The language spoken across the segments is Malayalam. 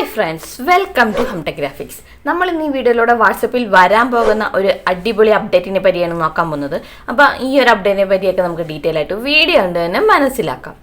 Hi friends, welcome to Humtech graphics. നമ്മൾ ഇന്ന് ഈ വീഡിയോയിലൂടെ വാട്സപ്പിൽ വരാൻ പോകുന്ന ഒരു അടിപൊളി അപ്ഡേറ്റിനെ പറ്റിയാണ് നോക്കാൻ പോകുന്നത്. അപ്പോൾ ഈ ഒരു അപ്ഡേറ്റിനെ പറ്റിയൊക്കെ നമുക്ക് ഡീറ്റെയിൽ ആയിട്ട് വീഡിയോ കൊണ്ട് തന്നെ മനസ്സിലാക്കാം.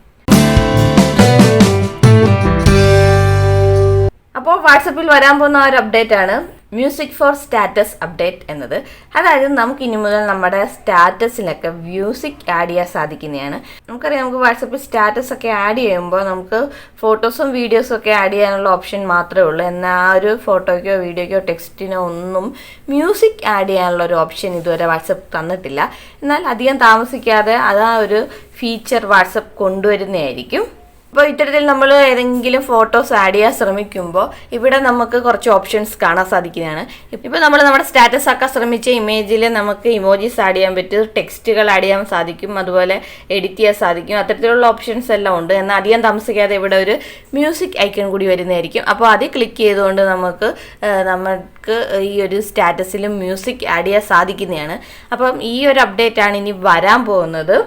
അപ്പോൾ വാട്സപ്പിൽ വരാൻ പോകുന്ന ഒരു അപ്ഡേറ്റ് ആണ് മ്യൂസിക് ഫോർ സ്റ്റാറ്റസ് അപ്ഡേറ്റ് എന്നത്. അതായത് നമുക്ക് ഇനി മുതൽ നമ്മുടെ സ്റ്റാറ്റസിലൊക്കെ മ്യൂസിക് ആഡ് ചെയ്യാൻ സാധിക്കുന്നതാണ്. നമുക്കറിയാം, നമുക്ക് വാട്സപ്പിൽ സ്റ്റാറ്റസ് ഒക്കെ ആഡ് ചെയ്യുമ്പോൾ നമുക്ക് ഫോട്ടോസും വീഡിയോസും ഒക്കെ ആഡ് ചെയ്യാനുള്ള ഓപ്ഷൻ മാത്രമേ ഉള്ളൂ. എന്നാൽ ആ ഒരു ഫോട്ടോയ്ക്കോ വീഡിയോയ്ക്കോ ടെക്സ്റ്റിനോ ഒന്നും മ്യൂസിക് ആഡ് ചെയ്യാനുള്ള ഒരു ഓപ്ഷൻ ഇതുവരെ വാട്സപ്പ് തന്നിട്ടില്ല. എന്നാൽ അധികം താമസിക്കാതെ അതാ ഒരു ഫീച്ചർ വാട്സപ്പ് കൊണ്ടുവരുന്നതായിരിക്കും. അപ്പോൾ ഇത്തരത്തിൽ നമ്മൾ ഏതെങ്കിലും ഫോട്ടോസ് ആഡ് ചെയ്യാൻ ശ്രമിക്കുമ്പോൾ ഇവിടെ നമുക്ക് കുറച്ച് ഓപ്ഷൻസ് കാണാൻ സാധിക്കുന്നതാണ്. ഇപ്പോൾ നമ്മൾ നമ്മുടെ സ്റ്റാറ്റസ് ആക്കാൻ ശ്രമിച്ച ഇമേജിൽ നമുക്ക് ഇമോജീസ് ആഡ് ചെയ്യാൻ പറ്റും, ടെക്സ്റ്റുകൾ ആഡ് ചെയ്യാൻ സാധിക്കും, അതുപോലെ എഡിറ്റ് ചെയ്യാൻ സാധിക്കും. അത്തരത്തിലുള്ള ഓപ്ഷൻസ് എല്ലാം ഉണ്ട്. എന്നാൽ അധികം താമസിക്കാതെ ഇവിടെ ഒരു മ്യൂസിക് ഐക്കൺ കൂടി വരുന്നതായിരിക്കും. അപ്പോൾ അത് ക്ലിക്ക് ചെയ്തുകൊണ്ട് നമുക്ക് ഈ ഒരു സ്റ്റാറ്റസിലും മ്യൂസിക് ആഡ് ചെയ്യാൻ സാധിക്കുന്നതാണ്. അപ്പം ഈ ഒരു അപ്ഡേറ്റ് ആണ് ഇനി വരാൻ പോകുന്നത്.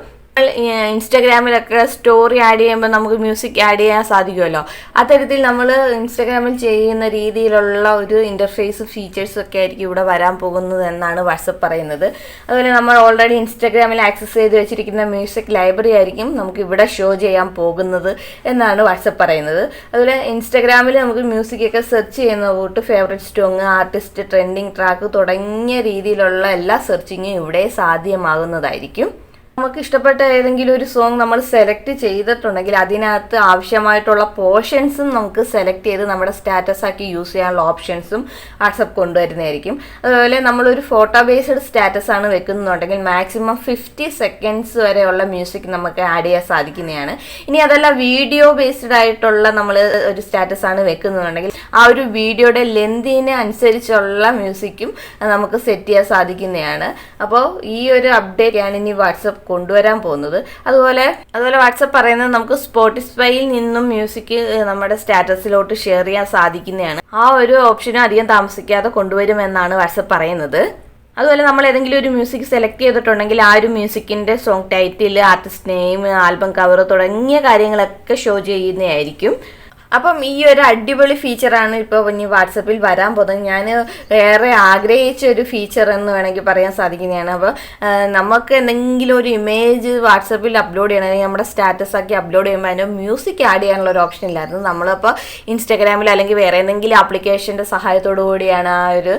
ഇൻസ്റ്റാഗ്രാമിലൊക്കെ സ്റ്റോറി ആഡ് ചെയ്യുമ്പോൾ നമുക്ക് മ്യൂസിക് ആഡ് ചെയ്യാൻ സാധിക്കുമല്ലോ. അത്തരത്തിൽ നമ്മൾ ഇൻസ്റ്റാഗ്രാമിൽ ചെയ്യുന്ന രീതിയിലുള്ള ഒരു ഇൻ്റർഫേസ് ഫീച്ചേഴ്സ് ഒക്കെ ആയിരിക്കും ഇവിടെ വരാൻ പോകുന്നത് എന്നാണ് വാട്സപ്പ് പറയുന്നത്. അതുപോലെ നമ്മൾ ഓൾറെഡി ഇൻസ്റ്റാഗ്രാമിൽ ആക്സസ് ചെയ്ത് വെച്ചിരിക്കുന്ന മ്യൂസിക് ലൈബ്രറി ആയിരിക്കും നമുക്ക് ഇവിടെ ഷോ ചെയ്യാൻ പോകുന്നത് എന്നാണ് വാട്സപ്പ് പറയുന്നത്. അതുപോലെ ഇൻസ്റ്റാഗ്രാമിൽ നമുക്ക് മ്യൂസിക് ഒക്കെ സെർച്ച് ചെയ്യുന്ന കൂട്ട് favourite song, artist, trending track തുടങ്ങിയ രീതിയിലുള്ള എല്ലാ സെർച്ചിങ്ങും ഇവിടെ സാധ്യമാകുന്നതായിരിക്കും. നമുക്ക് ഇഷ്ടപ്പെട്ട ഏതെങ്കിലും ഒരു സോങ് നമ്മൾ സെലക്ട് ചെയ്തിട്ടുണ്ടെങ്കിൽ അതിനകത്ത് ആവശ്യമായിട്ടുള്ള പോർഷൻസും നമുക്ക് സെലക്ട് ചെയ്ത് നമ്മുടെ സ്റ്റാറ്റസ് ആക്കി യൂസ് ചെയ്യാനുള്ള ഓപ്ഷൻസും വാട്സപ്പ് കൊണ്ടുവരുന്നതായിരിക്കും. അതുപോലെ നമ്മളൊരു ഫോട്ടോ ബേസ്ഡ് സ്റ്റാറ്റസ് ആണ് വെക്കുന്നുണ്ടെങ്കിൽ മാക്സിമം 50 സെക്കൻഡ്സ് വരെയുള്ള മ്യൂസിക് നമുക്ക് ആഡ് ചെയ്യാൻ സാധിക്കുന്നതാണ്. ഇനി അതല്ല വീഡിയോ ബേസ്ഡ് ആയിട്ടുള്ള നമ്മൾ ഒരു സ്റ്റാറ്റസ് ആണ് വെക്കുന്നുണ്ടെങ്കിൽ ആ ഒരു വീഡിയോയുടെ ലെന്തിന് അനുസരിച്ചുള്ള മ്യൂസിക്കും നമുക്ക് സെറ്റ് ചെയ്യാൻ സാധിക്കുന്നതാണ്. അപ്പോൾ ഈ ഒരു അപ്ഡേറ്റ് ആണ് ഇനി വാട്സപ്പ് കൊണ്ടുവരാൻ പോകുന്നത്. അതുപോലെ വാട്സപ്പ് പറയുന്നത് നമുക്ക് സ്പോട്ടിഫൈയിൽ നിന്നും മ്യൂസിക് നമ്മുടെ സ്റ്റാറ്റസിലോട്ട് ഷെയർ ചെയ്യാൻ സാധിക്കുന്നതാണ്. ആ ഒരു ഓപ്ഷനും അധികം താമസിക്കാതെ കൊണ്ടുവരുമെന്നാണ് വാട്സപ്പ് പറയുന്നത്. അതുപോലെ നമ്മൾ ഏതെങ്കിലും ഒരു മ്യൂസിക് സെലക്ട് ചെയ്തിട്ടുണ്ടെങ്കിൽ ആ ഒരു മ്യൂസിക്കിൻ്റെ song title, artist name, album cover തുടങ്ങിയ കാര്യങ്ങളൊക്കെ ഷോ ചെയ്യുന്നതായിരിക്കും. അപ്പം ഈ ഒരു അടിപൊളി ഫീച്ചറാണ് ഇപ്പോൾ ഇനി വാട്സപ്പിൽ വരാൻ പോകുന്നത്. ഞാൻ ഏറെ ആഗ്രഹിച്ച ഒരു ഫീച്ചർ എന്ന് വേണമെങ്കിൽ പറയാൻ സാധിക്കുന്നതാണ്. അപ്പോൾ നമുക്ക് എന്തെങ്കിലും ഒരു ഇമേജ് വാട്സപ്പിൽ അപ്ലോഡ് ചെയ്യണമെങ്കിൽ നമ്മുടെ സ്റ്റാറ്റസ് ആക്കി അപ്ലോഡ് ചെയ്യുമ്പോൾ അതിന് മ്യൂസിക് ആഡ് ചെയ്യാനുള്ള ഒരു ഓപ്ഷൻ ഇല്ലായിരുന്നു. നമ്മളിപ്പോൾ ഇൻസ്റ്റാഗ്രാമിൽ അല്ലെങ്കിൽ വേറെ എന്തെങ്കിലും ആപ്ലിക്കേഷൻ്റെ സഹായത്തോടു കൂടിയാണ് ആ ഒരു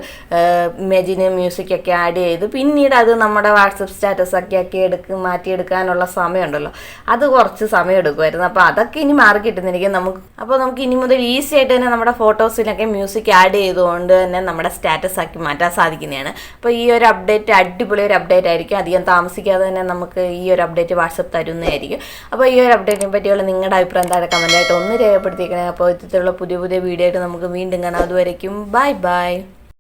ഇമേജിന് മ്യൂസിക് ഒക്കെ ആഡ് ചെയ്ത് പിന്നീട് അത് നമ്മുടെ വാട്സപ്പ് സ്റ്റാറ്റസ് ആക്കി മാറ്റിയെടുക്കാനുള്ള സമയമുണ്ടല്ലോ, അത് കുറച്ച് സമയം എടുക്കുമായിരുന്നു. അപ്പോൾ അതൊക്കെ ഇനി മാറി കിട്ടുന്നതായിരിക്കും. നമുക്ക് ഇനി മുതൽ ഈസി ആയിട്ട് തന്നെ നമ്മുടെ ഫോട്ടോസിനൊക്കെ മ്യൂസിക് ആഡ് ചെയ്തുകൊണ്ട് തന്നെ നമ്മുടെ സ്റ്റാറ്റസ് ആക്കി മാറ്റാൻ സാധിക്കുന്നതാണ്. അപ്പോൾ ഈ ഒരു അപ്ഡേറ്റ് അടിപൊളി ഒരു അപ്ഡേറ്റ് ആയിരിക്കും. അധികം താമസിക്കാതെ തന്നെ നമുക്ക് ഈ ഒരു അപ്ഡേറ്റ് വാട്സപ്പ് തരുന്നതായിരിക്കും. അപ്പോൾ ഈ ഒരു അപ്ഡേറ്റിനെ പറ്റിയുള്ള നിങ്ങളുടെ അഭിപ്രായം താഴെ കമൻറ്റായിട്ട് ഒന്ന് രേഖപ്പെടുത്തിയിരിക്കണേ. അപ്പോൾ ഇത്തരത്തിലുള്ള പുതിയ വീഡിയോ ആയിട്ട് നമുക്ക് വീണ്ടും കാണാം. അതുവരയ്ക്കും ബൈ.